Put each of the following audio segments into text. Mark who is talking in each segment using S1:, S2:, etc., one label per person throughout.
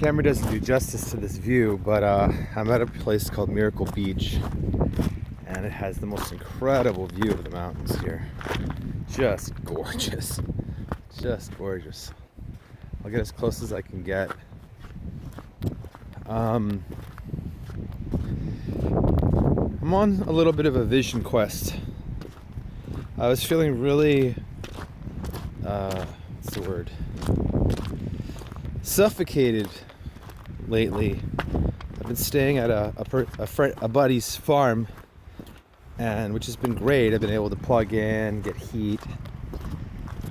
S1: camera doesn't do justice to this view, but I'm at a place called Miracle Beach, and it has the most incredible view of the mountains here. Just gorgeous. Just gorgeous. I'll get as close as I can get. I'm on a little bit of a vision quest. I was feeling really, what's the word? Suffocated lately. I've been staying at a buddy's farm, and which has been great. I've been able to plug in, get heat,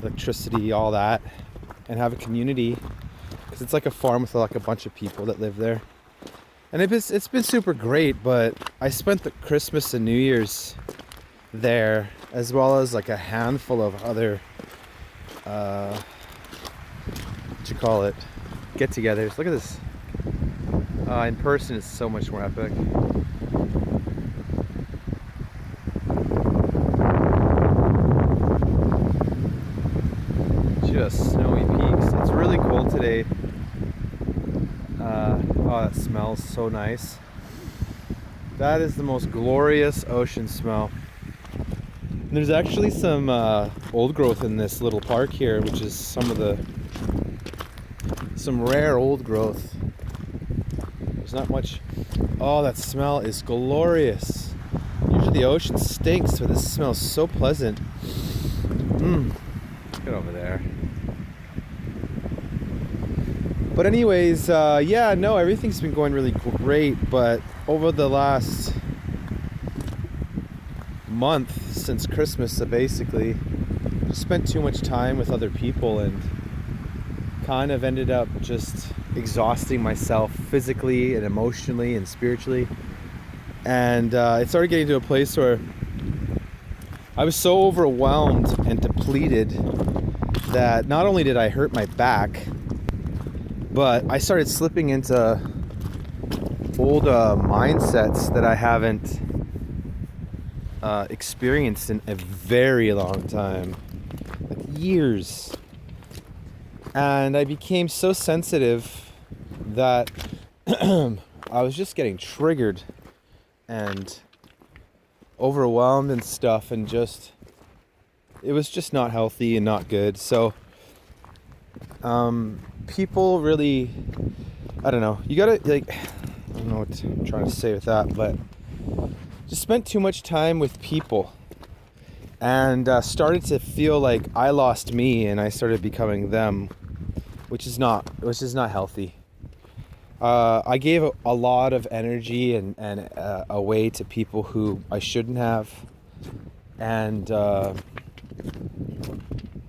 S1: electricity, all that, and have a community, because it's like a farm with like a bunch of people that live there. And it's been super great, but I spent the Christmas and New Year's there, as well as like a handful of other what you call it, get-togethers. Look at this. In person it's so much more epic. Just snowy peaks. It's really cold today. Oh, that smells so nice. That is the most glorious ocean smell. And there's actually some old growth in this little park here, which is some rare old growth. There's not much. Oh, that smell is glorious. Usually the ocean stinks, but this smells so pleasant. Get over there. But anyways, yeah, no, everything's been going really great, but over the last month since Christmas, I basically just spent too much time with other people and kind of ended up just exhausting myself physically and emotionally and spiritually. And it started getting to a place where I was so overwhelmed and depleted that not only did I hurt my back, but I started slipping into old mindsets that I haven't experienced in a very long time, like years. And I became so sensitive that I was just getting triggered and overwhelmed and stuff, and just it was just not healthy and not good. So people really, I don't know, you gotta, like, I don't know what I'm trying to say with that, but just spent too much time with people and started to feel like I lost me and I started becoming them, which is not healthy. I gave a lot of energy and away to people who I shouldn't have, and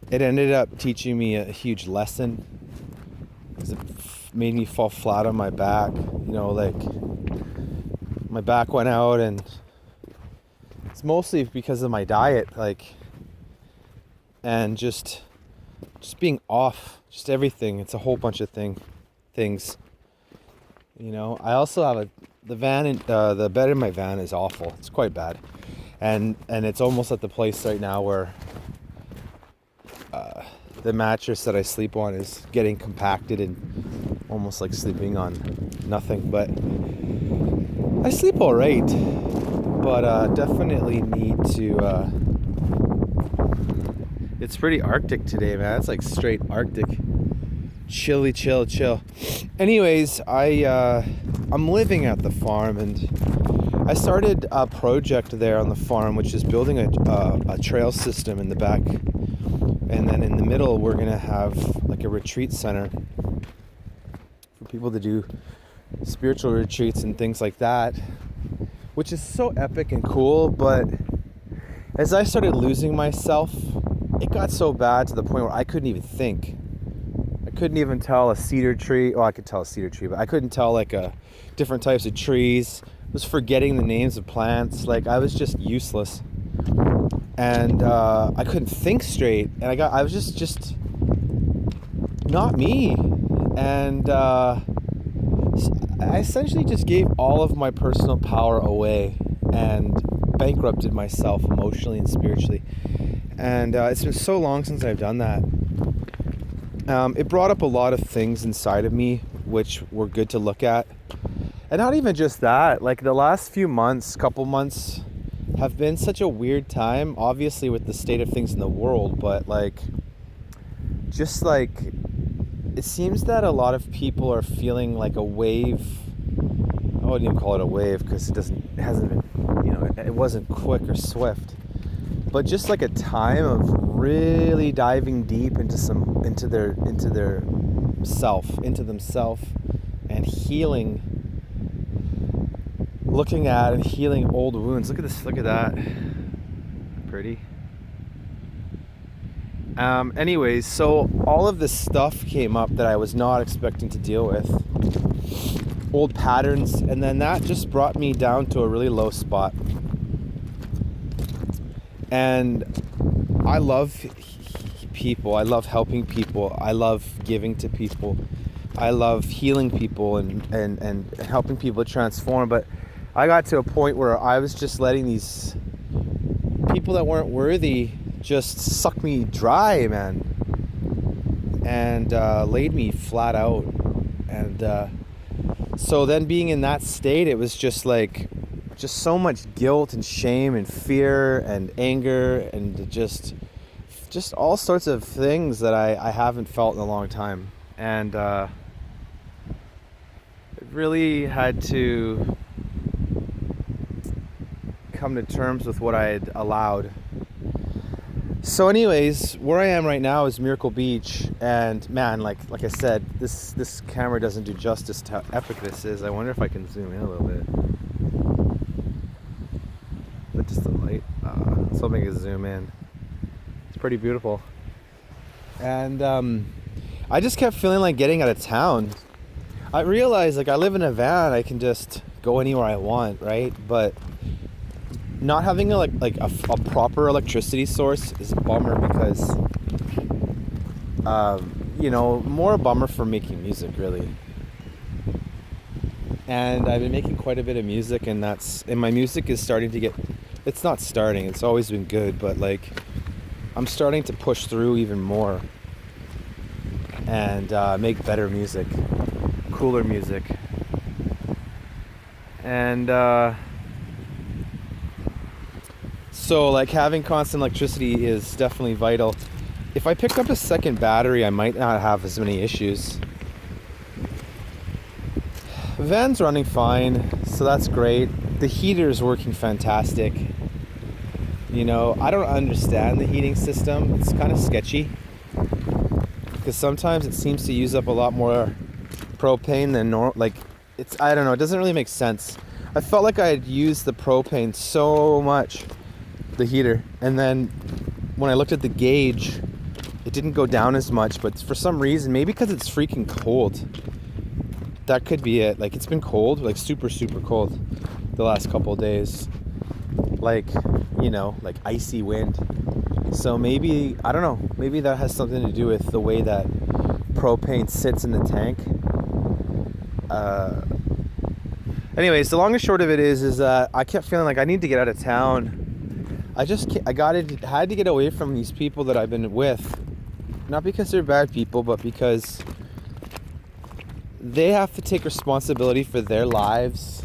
S1: it ended up teaching me a huge lesson, because it made me fall flat on my back. You know, like my back went out, and it's mostly because of my diet, like, and just being off, just everything. It's a whole bunch of things. You know, I also have the bed in my van is awful. It's quite bad, and it's almost at the place right now where the mattress that I sleep on is getting compacted and almost like sleeping on nothing. But I sleep all right, but definitely need to. It's pretty Arctic today, man. It's like straight Arctic. Chilly, chill. Anyways, I'm living at the farm, and I started a project there on the farm, which is building a trail system in the back, and then in the middle we're gonna have like a retreat center for people to do spiritual retreats and things like that, which is so epic and cool. But as I started losing myself, it got so bad to the point where I couldn't even think. I couldn't even tell a cedar tree. Well, I could tell a cedar tree, but I couldn't tell like different types of trees. I was forgetting the names of plants. Like, I was just useless, and I couldn't think straight. And I was just not me. And I essentially just gave all of my personal power away and bankrupted myself emotionally and spiritually. And it's been so long since I've done that. It brought up a lot of things inside of me which were good to look at. And not even just that, like the last few months, couple months have been such a weird time, obviously with the state of things in the world, but like just like it seems that a lot of people are feeling like a wave. I wouldn't even call it a wave because it hasn't been, it wasn't quick or swift, but just like a time of really diving deep into themselves and healing, looking at and healing old wounds. Look at this, look at that. Pretty. Anyways, so all of this stuff came up that I was not expecting to deal with. Old patterns, and then that just brought me down to a really low spot. And I love people. I love helping people. I love giving to people. I love healing people and helping people transform. But I got to a point where I was just letting these people that weren't worthy just suck me dry, man, and laid me flat out. And so then being in that state, it was just so much guilt and shame and fear and anger and just all sorts of things that I haven't felt in a long time. And it really had to come to terms with what I had allowed. So anyways, where I am right now is Miracle Beach, and man, like I said, this camera doesn't do justice to how epic this is. I wonder if I can zoom in a little bit. But just the light. So I can zoom in. It's pretty beautiful. And I just kept feeling like getting out of town. I realized I live in a van, I can just go anywhere I want, right? But not having a proper electricity source is a bummer because, more a bummer for making music, really. And I've been making quite a bit of music, and my music is starting to get, it's not starting, it's always been good, but I'm starting to push through even more and make better music, cooler music. And so having constant electricity is definitely vital. If I picked up a second battery, I might not have as many issues. The van's running fine, so that's great. The heater's working fantastic. I don't understand the heating system. It's kind of sketchy because sometimes it seems to use up a lot more propane than normal. I don't know, it doesn't really make sense. I felt like I had used the propane so much, the heater, and then when I looked at the gauge, it didn't go down as much, but for some reason, maybe because it's freaking cold, that could be it. It's been cold, super cold the last couple of days, icy wind. So maybe, I don't know, maybe that has something to do with the way that propane sits in the tank. Anyways, the long and short of it is that I kept feeling like I need to get out of town. I had to get away from these people that I've been with, not because they're bad people, but because they have to take responsibility for their lives.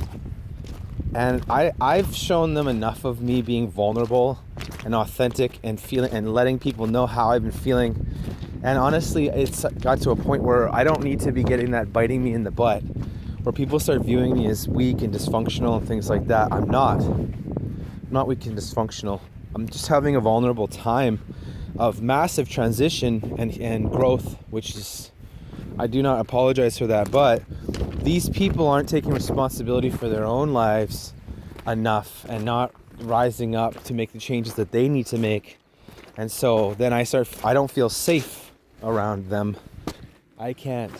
S1: And I've shown them enough of me being vulnerable and authentic and feeling and letting people know how I've been feeling. And honestly, it's got to a point where I don't need to be getting that biting me in the butt, where people start viewing me as weak and dysfunctional and things like that. I'm not weak and dysfunctional. I'm just having a vulnerable time of massive transition and growth, which is, I do not apologize for that, but these people aren't taking responsibility for their own lives enough and not rising up to make the changes that they need to make. And so then I don't feel safe around them. I can't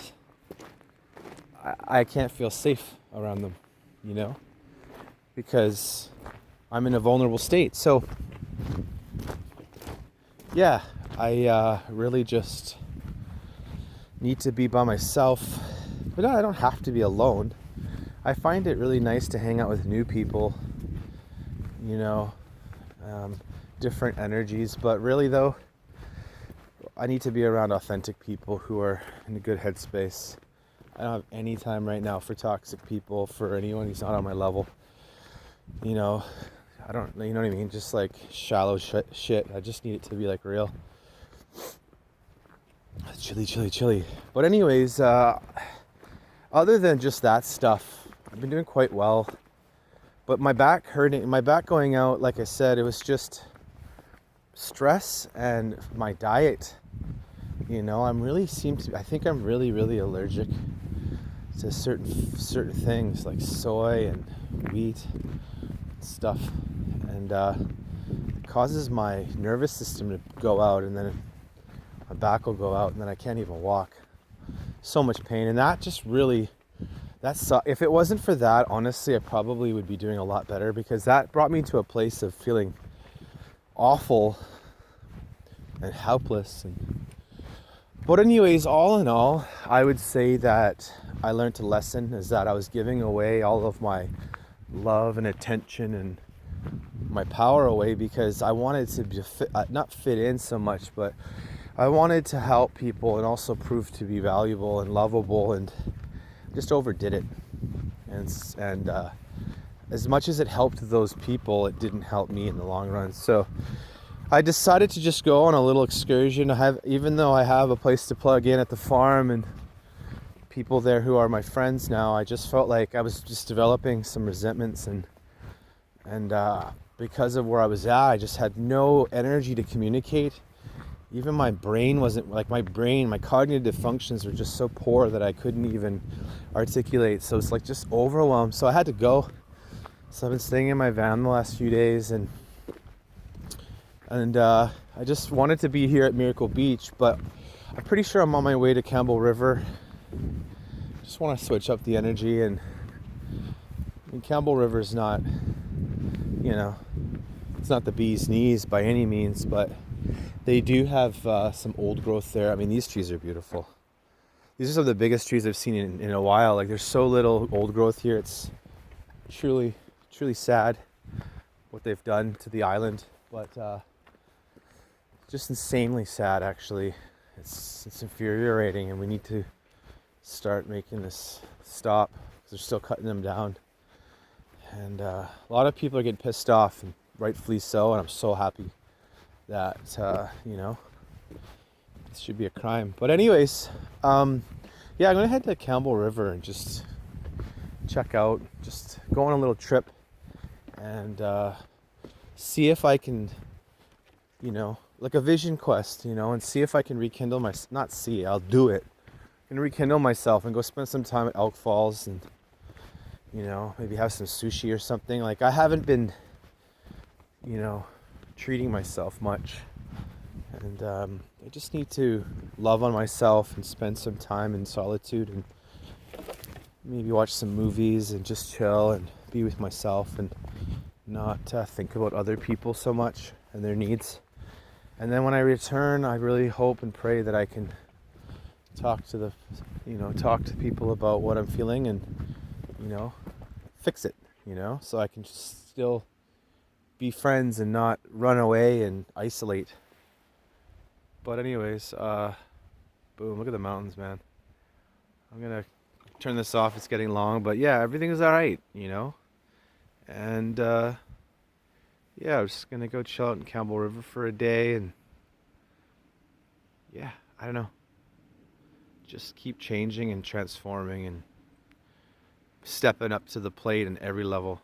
S1: feel safe around them, because I'm in a vulnerable state. So yeah, I really just need to be by myself, but I don't have to be alone. I find it really nice to hang out with new people, different energies, but really though, I need to be around authentic people who are in a good headspace. I don't have any time right now for toxic people, for anyone who's not on my level. You know, I don't, you know what I mean? Just like shallow shit. I just need it to be like real. Chilly. But anyways, other than just that stuff, I've been doing quite well. But my back hurting, my back going out, like I said, it was just stress and my diet. You know, I think I'm really allergic to certain things like soy and wheat stuff, and it causes my nervous system to go out, and then my back will go out, and then I can't even walk. So much pain, and that just really, if it wasn't for that, honestly, I probably would be doing a lot better, because that brought me to a place of feeling awful and helpless. But anyways, all in all, I would say that I learned a lesson, is that I was giving away all of my love and attention and my power away, because I wanted to not fit in so much, but I wanted to help people and also prove to be valuable and lovable, and just overdid it. And as much as it helped those people, it didn't help me in the long run. So I decided to just go on a little excursion. Even though I have a place to plug in at the farm and people there who are my friends now, I just felt like I was just developing some resentments, and because of where I was at, I just had no energy to communicate. Even my brain wasn't, like my cognitive functions were just so poor that I couldn't even articulate. So it's like just overwhelmed. So I had to go. So I've been staying in my van the last few days, and I just wanted to be here at Miracle Beach, but I'm pretty sure I'm on my way to Campbell River. Just want to switch up the energy, and Campbell River is not, it's not the bee's knees by any means, but they do have some old growth there. I mean, these trees are beautiful. These are some of the biggest trees I've seen in a while. Like, there's so little old growth here. It's truly sad what they've done to the island, but just insanely sad, actually. It's infuriating, and we need to start making this stop, because they're still cutting them down. And a lot of people are getting pissed off, and rightfully so, and I'm so happy that, it should be a crime. But anyways, I'm going to head to Campbell River and just check out, just go on a little trip, and see if I can, like a vision quest, and see if I can rekindle I'll do it. I can rekindle myself and go spend some time at Elk Falls, and, maybe have some sushi or something. Like, I haven't been, treating myself much, and I just need to love on myself and spend some time in solitude, and maybe watch some movies and just chill and be with myself, and not think about other people so much and their needs. And then when I return, I really hope and pray that I can talk to people about what I'm feeling, and fix it, so I can just still be friends and not run away and isolate. But anyways, boom, look at the mountains, man. I'm gonna turn this off, it's getting long, but yeah, everything is alright, and I'm just gonna go chill out in Campbell River for a day, and I don't know, just keep changing and transforming and stepping up to the plate in every level.